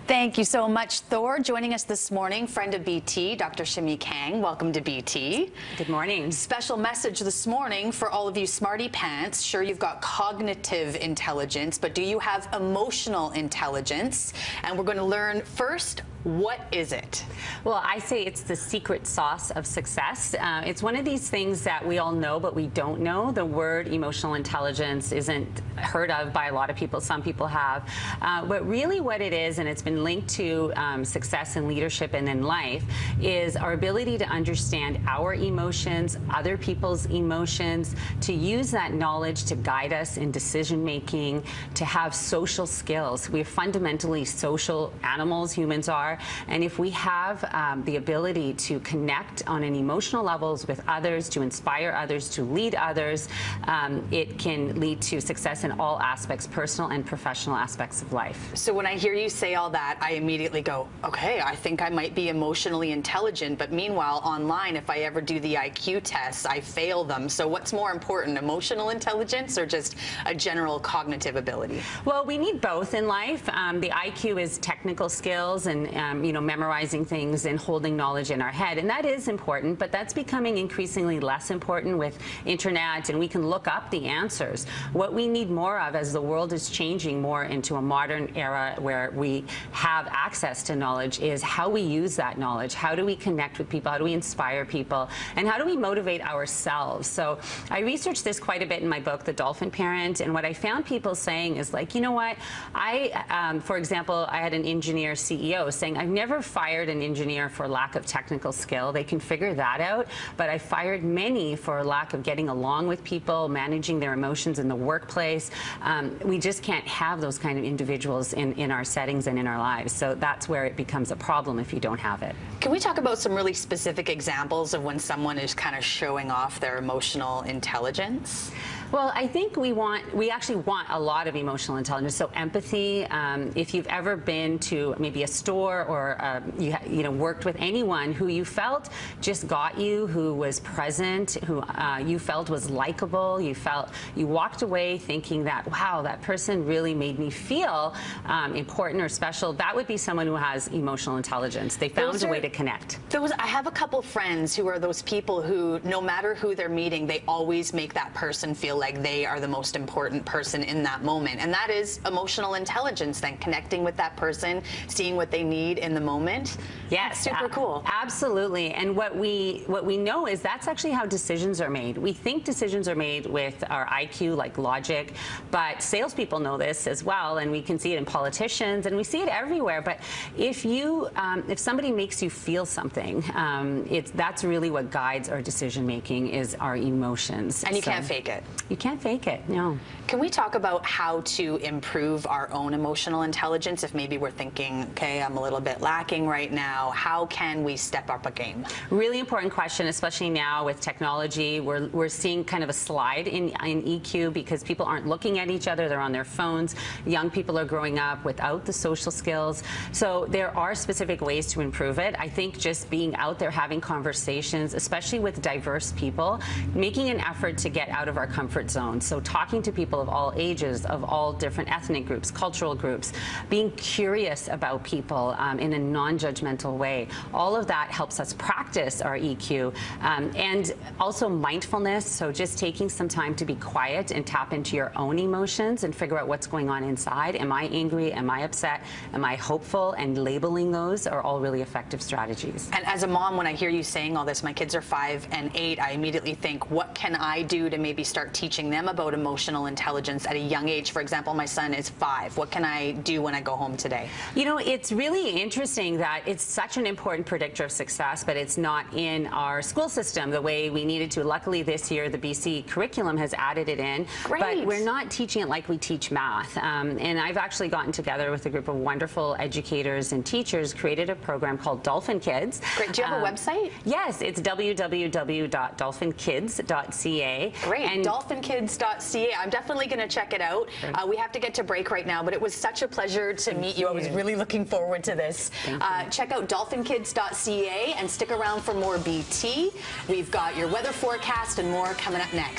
Thank you so much, Thor. Joining us this morning, friend of BT, Dr. Shimi Kang. Welcome to BT. Good morning. Special message this morning for all of you smarty pants. Sure, you've got cognitive intelligence, but do you have emotional intelligence? And we're going to learn first, what is it? Well, I say it's the secret sauce of success. It's one of these things that we all know, but we don't know. The word emotional intelligence isn't heard of by a lot of people. Some people have. But really what it is, and it's been linked to success in leadership and in life, is our ability to understand our emotions, other people's emotions, to use that knowledge to guide us in decision making, to have social skills. We're fundamentally social animals, humans are. And if we have the ability to connect on an emotional levels with others, to inspire others, to lead others, it can lead to success in all aspects, personal and professional aspects of life. So when I hear you say all that, I immediately go, okay, I think I might be emotionally intelligent, but meanwhile, online, if I ever do the IQ tests, I fail them. So what's more important, emotional intelligence or just a general cognitive ability? Well, we need both in life. The IQ is technical skills and memorizing things and holding knowledge in our head, and that is important, but that's becoming increasingly less important with internet, and we can look up the answers. What we need more of as the world is changing more into a modern era where we have access to knowledge is how we use that knowledge. How do we connect with people? How do we inspire people? And how do we motivate ourselves? So I researched this quite a bit in my book, The Dolphin Parent, and what I found people saying is like, you know what, for example, I had an engineer CEO saying, I've never fired an engineer for lack of technical skill. They can figure that out, but I fired many for lack of getting along with people, managing their emotions in the workplace. We just can't have those kind of individuals in our settings and in our lives. So that's where it becomes a problem if you don't have it. Can we talk about some really specific examples of when someone is kind of showing off their emotional intelligence? Well, I think we actually want a lot of emotional intelligence. So empathy. If you've ever been to maybe a store or you worked with anyone who you felt just got you, who was present, who you felt was likable, you walked away thinking that, wow, that person really made me feel important or special. That would be someone who has emotional intelligence. They found a way to connect. I have a couple friends who are those people who, no matter who they're meeting, they always make that person feel like they are the most important person in that moment. And that is emotional intelligence, then connecting with that person, seeing what they need in the moment. Yes, that's super cool. Absolutely. And what we know is that's actually how decisions are made. We think decisions are made with our IQ, like logic, but salespeople know this as well, and we can see it in politicians, and we see it everywhere. But if somebody makes you feel something, that's really what guides our decision making, is our emotions. And you can't fake it. You can't fake it, no. Can we talk about how to improve our own emotional intelligence if maybe we're thinking, okay, I'm a little bit lacking right now? How can we step up a game? Really important question, especially now with technology. We're seeing kind of a slide in EQ because people aren't looking at each other, they're on their phones. Young people are growing up without the social skills. So there are specific ways to improve it. I think just being out there having conversations, especially with diverse people, making an effort to get out of our comfort zone. So talking to people of all ages, of all different ethnic groups, cultural groups, being curious about people in a non-judgmental way. All of that helps us practice our EQ. And also mindfulness, so just taking some time to be quiet and tap into your own emotions and figure out what's going on inside. Am I angry? Am I upset? Am I hopeful? And labeling those are all really effective strategies. And as a mom, when I hear you saying all this, my kids are 5 and 8, I immediately think, what can I do to maybe start teaching them about emotional intelligence at a young age? For example, my son is 5. What can I do when I go home today? You know, it's really interesting that it's such an important predictor of success, but it's not in our school system the way we needed to. Luckily, this year, the BC curriculum has added it in. Great. But we're not teaching it like we teach math. And I've actually gotten together with a group of wonderful educators and teachers, created a program called Dolphin Kids. Great. Do you have a website? Yes, it's www.dolphinkids.ca. Great. And dolphinkids.ca. I'm definitely going to check it out. We have to get to break right now, but it was such a pleasure to meet you. I was really looking forward to this. Check out dolphinkids.ca and stick around for more BT. We've got your weather forecast and more coming up next.